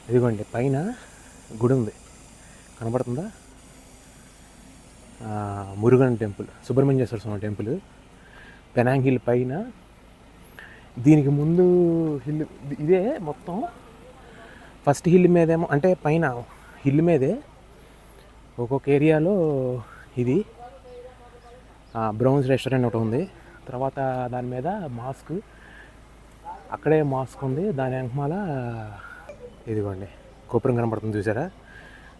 ఇదిగోండి పైన గుడి ఉంది, కనపడుతుందా? మురుగన్ టెంపుల్, సుబ్రహ్మణ్యేశ్వర స్వామి టెంపుల్ పెనాంగ్ హిల్ పైన. దీనికి ముందు హిల్ ఇదే మొత్తం. ఫస్ట్ హిల్ మీదేమో అంటే పైన హిల్ మీదే ఒక్కొక్క ఏరియాలో ఇది బ్రౌన్స్ రెస్టారెంట్ ఒకటి ఉంది. తర్వాత దాని మీద మాస్క్, అక్కడే మాస్క్ ఉంది. దాని వెనకమాల ఇదిగోండి గోపురం కనపడుతుంది చూసారా,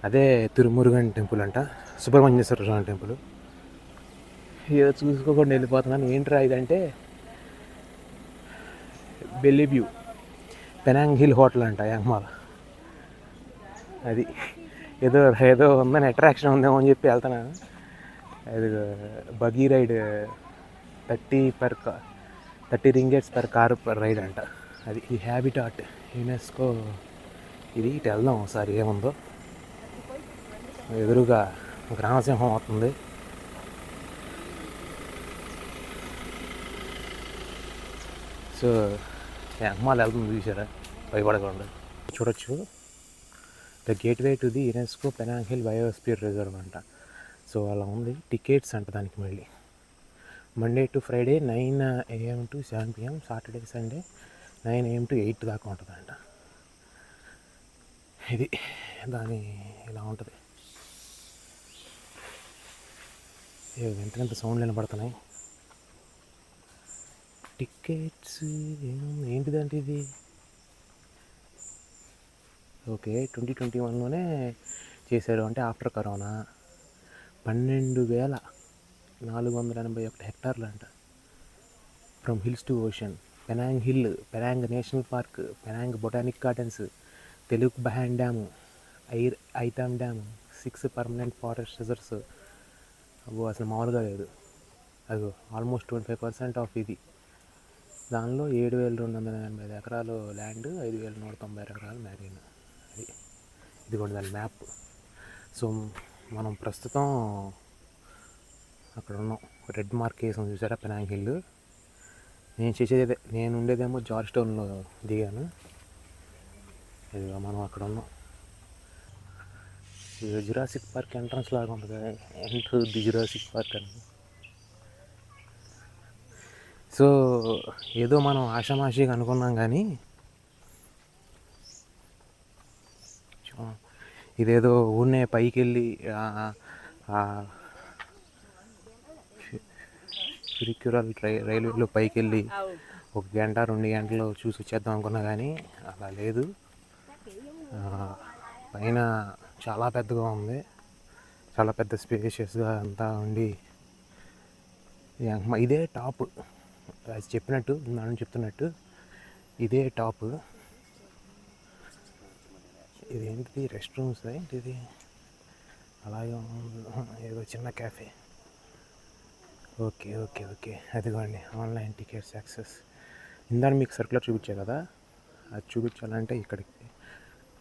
అదే తిరుమురుగన్ టెంపుల్ అంట, సుబ్రహ్మణ్యేశ్వర స్వామి టెంపుల్. ఏదో చూసుకోకుండా వెళ్ళిపోతున్నాను. ఏంట్రా ఇదంటే బెల్లివ్యూ పెనాంగ్ హిల్ హోటల్ అంట వెనకమాల. అది ఏదో ఏదో ఉందని అట్రాక్షన్ ఉందేమో అని చెప్పి వెళ్తున్నాను. అది buggy ride 30 ringgits per car per ride అంట. అది ఈ హ్యాబిటాట్ యునెస్కో. ఇది ఇటు వెళ్దాం ఒకసారి ఏముందో. ఎదురుగా గ్రామసింహం అవుతుంది. సో అమ్మాలు వెళ్తుంది చూసారా, భయపడకుండా చూడొచ్చు. The gateway to the UNESCO Penang hill biosphere reserve అంట. సో అలా ఉంది. టికెట్స్ అంట దానికి మళ్ళీ Monday to Friday 9 AM to 7 PM, Saturday Sunday 9 AM to 8 దాకా ఉంటుందంట. ఇది దాని ఇలా ఉంటుంది. ఎంతకంత సౌండ్లు వినపడుతున్నాయి. టికెట్స్ ఏంటిదంటే ఇది ఓకే 2021లోనే చేశారు అంటే ఆఫ్టర్ కరోనా. 12,481 హెక్టార్లు అంట. From hills to ocean. Penang Hill, Penang National Park, Penang Botanic Gardens, Teluk Bahang dam, Air Itam dam, 6 permanent forest reserves. అవి అసలు మామూలుగా లేదు. అది ఆల్మోస్ట్ 25% ఆఫ్ ఇది. దానిలో 7,285 ఎకరాలు ల్యాండ్, 5,190 ఎకరాలు మ్యారీన్. అది ఇది కూడా దాని మ్యాప్. సో మనం ప్రస్తుతం అక్కడ ఉన్నాం. రెడ్ మార్క్ వేసాం చూసారా పెనాంగ్ హిల్. నేను ఉండేదేమో జార్జ్ టౌన్లో దిగాను. ఇది మనం అక్కడ ఉన్నాం. ఇది జురాసిక్ పార్క్ ఎంట్రన్స్ లాగా ఉంటుంది. ఎంటర్ ది జురాసిక్ పార్క్ అని. సో ఏదో మనం ఆషామాషిగా అనుకున్నాం కానీ ఇదేదో ఊరినే పైకి వెళ్ళి సిరిక్యురల్ రైల్వేలో పైకి వెళ్ళి 1 గంట 2 గంటలు చూసి వచ్చేద్దాం అనుకున్నా కానీ అలా లేదు. పైన చాలా పెద్దగా ఉంది, చాలా పెద్ద స్పేషియస్గా అంతా ఉండి. ఇదే టాప్, అది చెప్పినట్టు నన్ను చెప్తున్నట్టు ఇదే టాప్. ఇదేంటిది రెస్ట్ రూమ్స్ ఏంటిది, అలాగే ఏదో చిన్న క్యాఫే. ఓకే ఓకే ఓకే అదిగోండి ఆన్లైన్ టికెట్స్ యాక్సెస్. ఇందాక మీకు సర్క్యులర్ చూపించే కదా, అది చూపించాలంటే ఇక్కడికి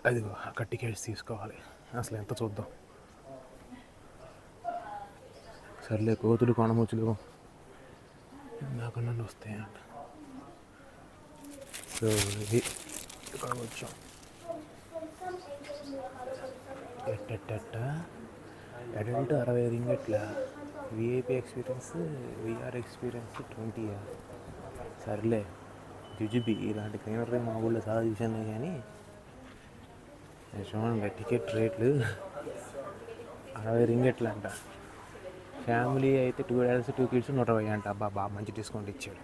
అదిగో అక్కడ టికెట్స్ తీసుకోవాలి. అసలు ఎంత చూద్దాం. సర్లే కోతులు కొనముచ్చులు నాకన్నా వస్తాయంట. సో ఇది ఇక్కడ వచ్చాం. అడల్ట్ 60 రింగట్ల, విఐపి ఎక్స్పీరియన్స్ విఆర్ ఎక్స్పీరియన్స్ 20. సర్లే జుజుబి ఇలాంటి క్లీనర్ మా ఊళ్ళో చాలా చూసాను కానీ చూడండి టికెట్ రేట్లు 60 రింగట్ల అంట. ఫ్యామిలీ అయితే 2 adults 2 kids 120 అంట. బాగా మంచి డిస్కౌంట్ ఇచ్చాడు.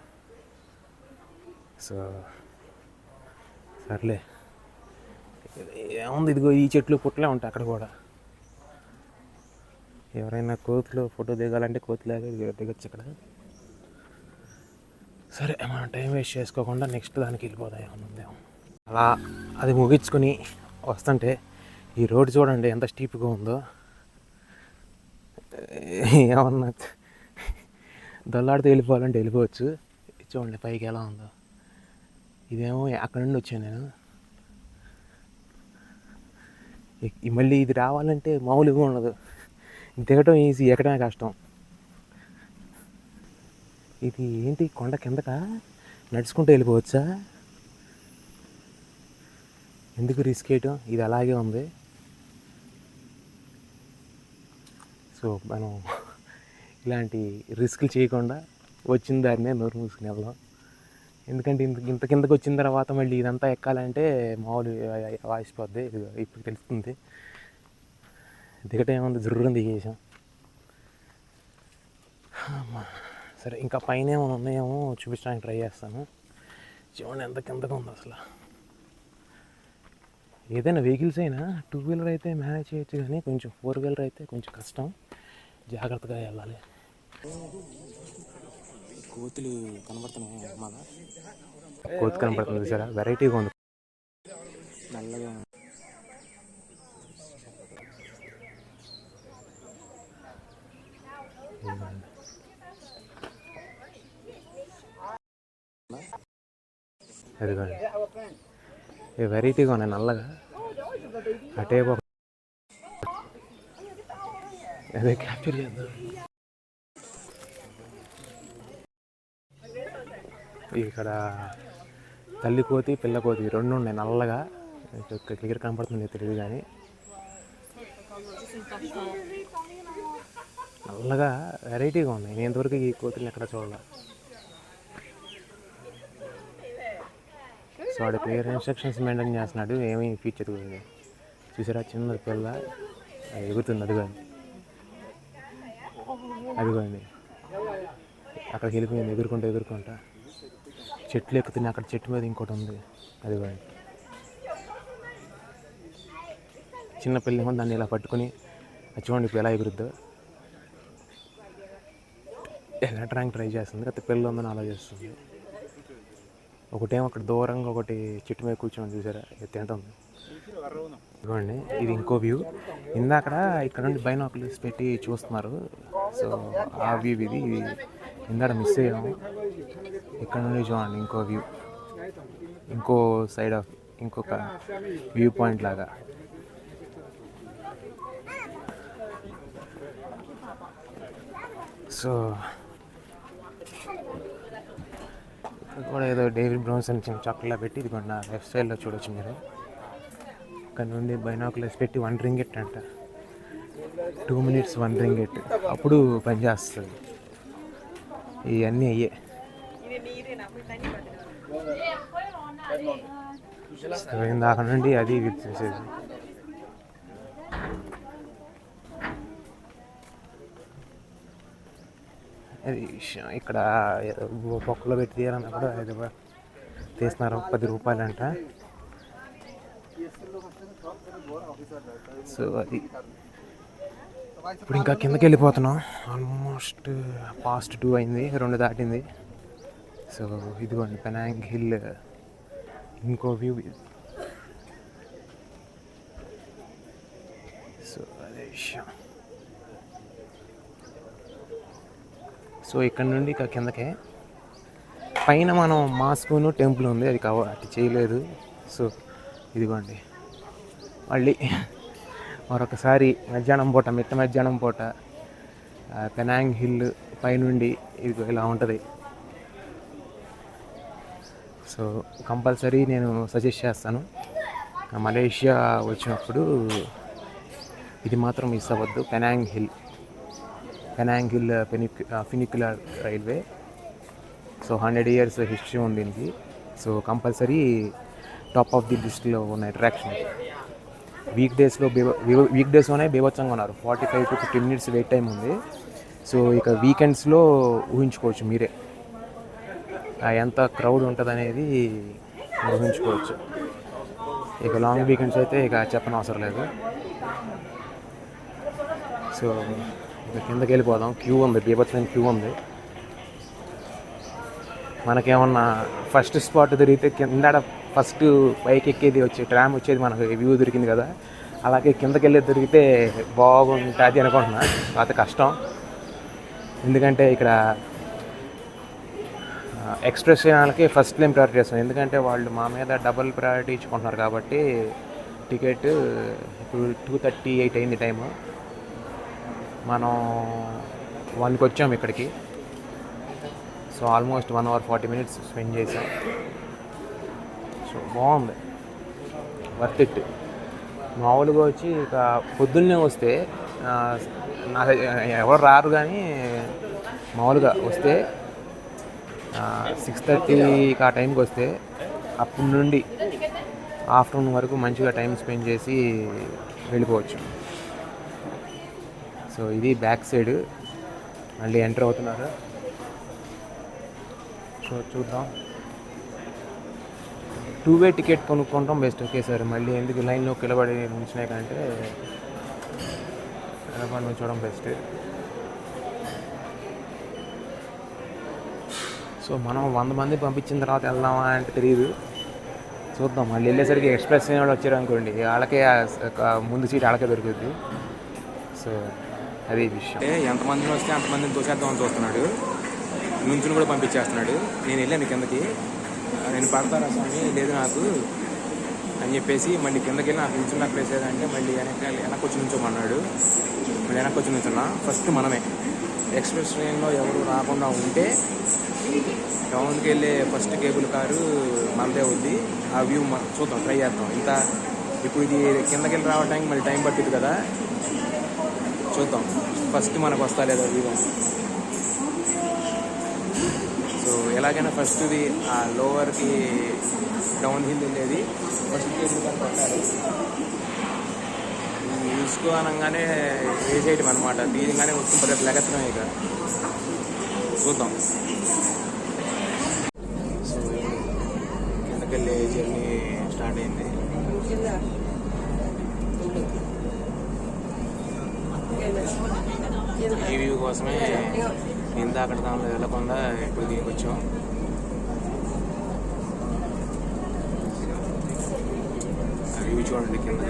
సో సర్లే ఏముంది, ఇదిగో ఈ చెట్లు పుట్టలే ఉంటాయి అక్కడ కూడా. ఎవరైనా కోతులు ఫోటో దిగాలంటే కోతులాగా దిగచ్చు ఇక్కడ. సరే మనం టైం వేస్ట్ చేసుకోకుండా నెక్స్ట్ దానికి వెళ్ళిపోతాయి ఏమన్నా. అలా అది ముగించుకొని వస్తుంటే ఈ రోడ్డు చూడండి ఎంత స్టీప్గా ఉందో. ఏమన్నా దొల్లాడితే వెళ్ళిపోవాలంటే వెళ్ళిపోవచ్చు. చూడండి పైకి ఎలా ఉందో. ఇదేమో అక్కడ నుండి వచ్చాను నేను. మళ్ళీ ఇది రావాలంటే మామూలుగా ఉండదు. దిగటం ఈజీ, ఎక్కడమే కష్టం. ఇది ఏంటి కొండ కిందక నడుచుకుంటూ వెళ్ళిపోవచ్చా? ఎందుకు రిస్క్ చేయటం, ఇది అలాగే ఉంది. సో మనం ఇలాంటి రిస్క్లు చేయకుండా వచ్చిన దారినే నోరు మూసుకుని వెళ్దాం. ఎందుకంటే ఇంత కిందకి వచ్చిన తర్వాత మళ్ళీ ఇదంతా ఎక్కాలంటే మామూలు వాసిపోద్ది. ఇది ఇప్పుడు తెలుస్తుంది. దిగటం ఏముంది, జుర్రుని దిగేసాం. సరే, ఇంకా పైన ఏమైనా ఉన్నాయేమో చూపించడానికి ట్రై చేస్తాను. చూడండి ఎంత కిందగా ఉంది అసలు. ఏదైనా వెహికల్స్ అయినా 2 వీలర్ అయితే మేనేజ్ చేయొచ్చు, కానీ కొంచెం 4 వీలర్ అయితే కొంచెం కష్టం. జాగ్రత్తగా వెళ్ళాలి. కోతులు కనబడుతున్నాయి. మన కోతి కనబడుతుంది సరే, వెరైటీగా ఉంది, నల్లగా. అదిగోండి, వెరైటీగా ఉన్నాయి నల్లగా. అటే అదే క్యాప్చర్ చేద్దాం. ఇక్కడ తల్లి కోతి పిల్ల కోతి 2 ఉన్నాయి నల్లగా. క్లియర్ కనపడుతుంది తెలియదు, కానీ నల్లగా వెరైటీగా ఉన్నాయి. నేను ఇంతవరకు ఈ కోతుల్ని ఎక్కడ చూడాలి. సో వాడు క్లియర్ ఇన్స్ట్రక్షన్స్ మెయింటైన్ చేస్తున్నాడు. ఏమీ ఫీచర్ చూసారా, చిన్న పిల్ల ఎగురుతుంది. అదిగోండి అక్కడికి వెళ్ళిపోయింది ఎగురుకుంటా. చెట్లు ఎక్కుతుంది. అక్కడ చెట్టు మీద ఇంకోటి ఉంది. అదిగోండి చిన్న పిల్ల ఏమో దాన్ని ఇలా పట్టుకుని, చూడండి ఇప్పుడు ఎలా ఎగురుద్దో, ఎగరడానికి ట్రై చేస్తుంది. అయితే పిల్ల ఉందని ఆలోచిస్తుంది. ఒకటేమో అక్కడ దూరంగా ఒకటి చెట్టు మీద కూర్చొని చూసారా, తింటుంది. ఇదిగోండి ఇది ఇంకో వ్యూ. ఇందాక ఇక్కడ నుండి బైనాకులర్స్ పెట్టి చూస్తున్నారు. సో ఆ వ్యూ ఇది ఇందాక మిస్ అయ్యాము. ఇక్కడ నుండి చూడండి ఇంకో వ్యూ, ఇంకో సైడ్ ఆఫ్ ఇంకొక వ్యూ పాయింట్ లాగా. సో ఇక్కడ కూడా ఏదో డేవిడ్ బ్రౌన్సన్ చిన్న చక్కలా పెట్టి, ఇది కూడా నా లెఫ్ట్ సైడ్లో చూడొచ్చు మీరు. ఇక్కడ నుండి బైనాకులర్స్ పెట్టి 1 రింగిట్ అంట, 2 minutes 1 రింగిట్, అప్పుడు పనిచేస్తుంది. ఇవన్నీ అయ్యే. ఇందాక నుండి అది చూసేది. అది ఇక్కడ పొక్కలో పెట్టి తీయాలన్నా కూడా తీస్తున్నారు. 10 రూపాయలంట. సో అది ఇప్పుడు ఇంకా కిందకి వెళ్ళిపోతున్నాం. ఆల్మోస్ట్ పాస్ట్ 2 అయింది, 2 దాటింది. సో ఇదిగోండి పెనాంగ్ హిల్ ఇంకో వ్యూ. సో అదే విషయం. సో ఇక్కడ నుండి ఇక కిందకే. పైన మనం మాస్కును టెంపుల్ ఉంది, అది అటు చేయలేదు. సో ఇదిగోండి మళ్ళీ మరొకసారి మధ్యాహ్నం పూట పెనాంగ్ హిల్ పైనుండి ఇది ఇలా ఉంటుంది. సో కంపల్సరీ నేను సజెస్ట్ చేస్తాను, మలేషియా వచ్చినప్పుడు ఇది మాత్రం మిస్ అవ్వద్దు. Penang Hill funicular railway. So 100 years history ఉంది దీనికి. So compulsory top of the లిస్ట్లో ఉన్న అట్రాక్షన్. వీక్ డేస్లోనే బీభత్సంగా ఉన్నారు. 45 to 50 minutes వెయిట్ టైం ఉంది. సో ఇక వీకెండ్స్లో ఊహించుకోవచ్చు మీరే ఎంత క్రౌడ్ ఉంటుంది అనేది ఊహించుకోవచ్చు. ఇక లాంగ్ వీకెండ్స్ అయితే ఇక చెప్పనవసరం లేదు. సో ఇక కిందకి వెళ్ళిపోదాం. క్యూ ఉంది, బీభత్సమైన క్యూ ఉంది. మనకేమన్నా ఫస్ట్ స్పాట్ దొరికితే కింద ఫస్ట్ పైకి ఎక్కేది ట్రామ్ వచ్చేది మనకు వ్యూ దొరికింది కదా, అలాగే కిందకి వెళ్ళేది దొరికితే బాగుంటుంది అనుకుంటున్నా. అది కష్టం, ఎందుకంటే ఇక్కడ ఎక్స్ప్రెస్ వాళ్ళకి ఫస్ట్ టైం ప్రయారిటీ చేస్తాం. ఎందుకంటే వాళ్ళు మా మీద డబుల్ ప్రయారిటీ ఇచ్చుకుంటున్నారు కాబట్టి. టికెట్ ఇప్పుడు 2:38 అయింది టైము. మనం 1కి వచ్చాము ఇక్కడికి. So almost 1 hour 40 minutes spend చేసాం. సో బాగుంది, వర్త్ ఇట్. మామూలుగా వచ్చి ఇక పొద్దున్నే వస్తే నాకు ఎవరు రారు, కానీ మామూలుగా వస్తే 6:30కి ఆ టైంకి వస్తే అప్పటి నుండి ఆఫ్టర్నూన్ వరకు మంచిగా టైం స్పెండ్ చేసి వెళ్ళిపోవచ్చు. సో ఇది బ్యాక్ సైడ్, మళ్ళీ ఎంటర్ అవుతున్నారు. సో చూద్దాం. 2-వే టికెట్ కొనుక్కోవడం బెస్ట్ ఒకేసారి. మళ్ళీ ఎందుకు లైన్లో నిలబడి నుంచినాయి కంటే నిలబడి నుంచోవడం బెస్ట్. సో మనం 100 మంది పంపించిన తర్వాత వెళ్దామా అంటే తెలియదు, చూద్దాం. మళ్ళీ వెళ్ళేసరికి ఎక్స్ప్రెస్ ట్రైన్ వాళ్ళు వచ్చారు అనుకోండి, వాళ్ళకే ముందు సీట్ వాళ్ళకే దొరుకుతుంది. సో అదే విషయం. ఎంతమందిని వస్తే అంతమందిని తోసేద్దామని చూస్తున్నాడు, నుంచుని కూడా పంపించేస్తున్నాడు. నేను వెళ్ళాను కిందకి, నేను పడతారా స్వామి లేదు నాకు అని చెప్పేసి మళ్ళీ కిందకి వెళ్ళి నాకు నుంచున్న ప్లేస్ ఏదంటే మళ్ళీ వెనక్కి వచ్చి నుంచోమన్నాడు. మళ్ళీ వెనక్కి వచ్చి నుంచున్నా. ఫస్ట్ మనమే ఎక్స్ప్రెస్ ట్రైన్లో ఎవరు రాకుండా ఉంటే టౌన్కి వెళ్ళే ఫస్ట్ కేబుల్ కారు మనదే ఉంది. ఆ వ్యూ చూద్దాం, ట్రై చేద్దాం. ఇంత ఇప్పుడు ఇది కిందకి వెళ్ళి రావడానికి మళ్ళీ టైం పట్టింది కదా, చూద్దాం ఫస్ట్ మనకు వస్తా లేదా వ్యూ. సో ఎలాగైనా ఫస్ట్ది ఆ లోవర్కి డౌన్ హిల్ వెళ్ళేది ఫస్ట్ కేబుల్ కార్ కొట్టాలి. చూసుకో అనగానే వేసేయటం అనమాట, తీయగానే వస్తుంది పద్ధతి లెగత్తడం. ఇక చూద్దాం. సో కిందకెళ్ళే జర్నీ స్టార్ట్ అయింది. ఈ వ్యూ కోసమే ఇందాక దానిలో వెళ్ళకుండా ఇప్పుడు దీనికి వచ్చాం. వ్యూ చూడండి కింద.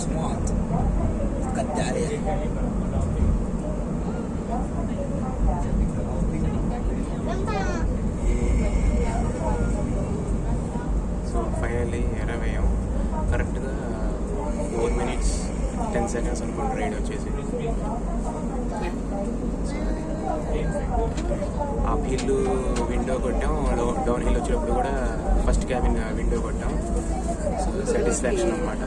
smart. Kadari. సో ఫైనల్లీ ఎరవేయం కరెక్ట్గా 4 minutes 10 seconds అనుకుంటా రైడ్ వచ్చేసి. అప్ హిల్ విండో కొట్టాం, డౌన్ హిల్ వచ్చేటప్పుడు కూడా ఫస్ట్ క్యాబిన్ విండో కొట్టాం. సో సాటిస్ఫాక్షన్ అనమాట.